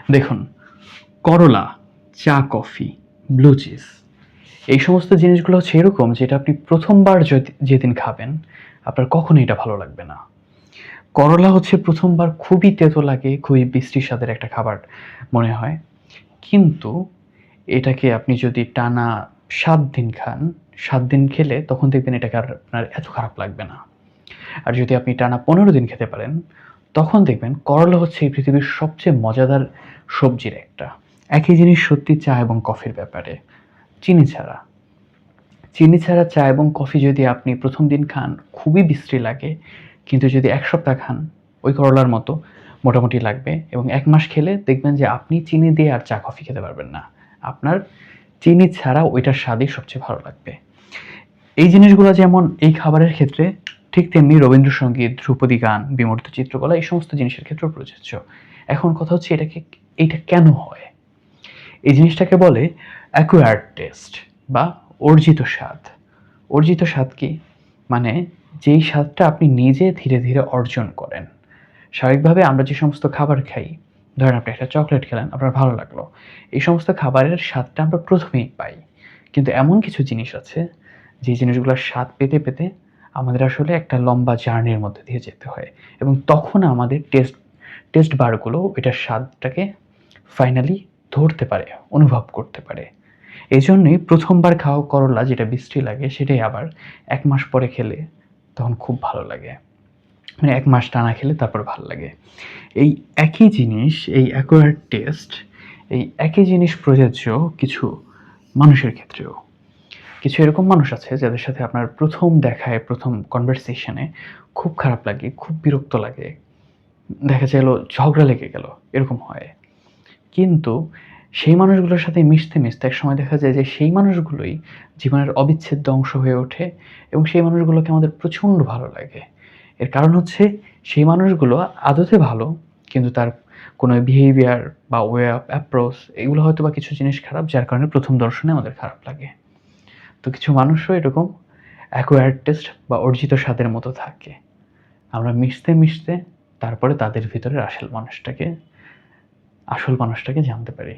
দেখুন, করলা, চা, কফি, ব্লু চিজ এই সমস্ত জিনিসগুলো হচ্ছে এরকম যেটা আপনি ১ম বার যেদিন খাবেন, আপনার কখনোই এটা ভালো লাগবে না। করলা হচ্ছে ১ম বার খুবই তেতো লাগে, খুবই বিশ্রী স্বাদের একটা খাবার মনে হয়। কিন্তু এটাকে আপনি যদি টানা ৭ দিন খান, ৭ দিন খেলে তখন দেখবেন এটাকে আর আপনার এত খারাপ লাগবে না। আর যদি আপনি টানা ১৫ দিন খেতে পারেন, তখন দেখবেন করলা হচ্ছে এই পৃথিবীর সবচেয়ে মজাদার সবজির একটা। একই জিনিস সত্যি চা এবং কফির ব্যাপারে। চিনি ছাড়া। চিনি ছাড়া চা এবং কফি যদি আপনি ১ম দিন খান, খুবই বিশ্রী লাগে। কিন্তু যদি ১ সপ্তাহ খান, ওই করলার মতো মোটামুটি লাগবে এবং ১ মাস খেলে দেখবেন যে আপনি চিনি দিয়ে আর চা কফি খেতে পারবেন না। আপনার চিনি ছাড়া ওইটার স্বাদই সবচেয়ে ভালো লাগবে। এই জিনিসগুলো যেমন এই খাবারের ক্ষেত্রে, ঠিক তেমনি রবীন্দ্রসঙ্গীত, ধ্রুপদী গান, বিমূর্ত চিত্রকলা এই সমস্ত জিনিসের ক্ষেত্রেও প্রযোজ্য। এখন কথা হচ্ছে এইটা কেন হয়? এই জিনিসটাকে বলে অ্যাকোয়ার্ড টেস্ট বা অর্জিত স্বাদ। অর্জিত স্বাদ কি? মানে যেই স্বাদটা আপনি নিজে ধীরে, ধীরে অর্জন করেন। স্বাভাবিকভাবে আমরা যে সমস্ত খাবার খাই, ধরেন আপনি একটা চকলেট খেলেন, আপনার ভালো লাগলো। এই সমস্ত খাবারের স্বাদটা আমরা ১ম এই পাই। কিন্তু এমন কিছু জিনিস আছে, যে জিনিসগুলোর স্বাদ পেতে, পেতে আমাদের আসলে একটা লম্বা জার্নির মধ্যে দিয়ে যেতে হয় এবং তখন আমাদের টেস্ট বারগুলো এটার স্বাদটাকে ফাইনালি ধরতে পারে, অনুভব করতে পারে। এজন্যই ১ম বার খাওয়া করলা যেটা বিশ্রী লাগে সেটাই আবার ১ মাস পরে খেলে তখন খুব ভালো লাগে। মানে ১ মাস টানা খেলে তারপর ভাল লাগে। এই একই জিনিস, এই অ্যাকোয়ার্ড টেস্ট, এই একই জিনিস প্রযোজ্য কিছু মানুষের ক্ষেত্রেও। কিছু এরকম মানুষ আছে যাদের সাথে আপনার ১ম দেখায়, ১ম কনভারসেশনে খুব খারাপ লাগে, খুব বিরক্ত লাগে। দেখা গেল ঝগড়া লেগে গেল, এরকম হয়। কিন্তু সেই মানুষগুলোর সাথে মিশতে, মিশতে একসময় দেখা যায় যে সেই মানুষগুলোই জীবনের অবিচ্ছেদ্য অংশ হয়ে ওঠে এবং সেই মানুষগুলোকে আমাদের প্রচণ্ড ভালো লাগে। এর কারণ হচ্ছে সেই মানুষগুলো আদতে ভালো, কিন্তু তার কোনো বিহেভিয়ার বা ওয়ে অফ অ্যাপ্রোচ এগুলো হয়তোবা কিছু জিনিস খারাপ, যার কারণে ১ম দর্শনে আমাদের খারাপ লাগে। তো কিছু মানুষও এরকম অ্যাকোয়ার্ড টেস্ট বা অর্জিত স্বাদের মতো থাকে। আমরা মিশতে, মিশতে তারপরে তাদের ভিতরের আসল মানুষটাকে জানতে পারি।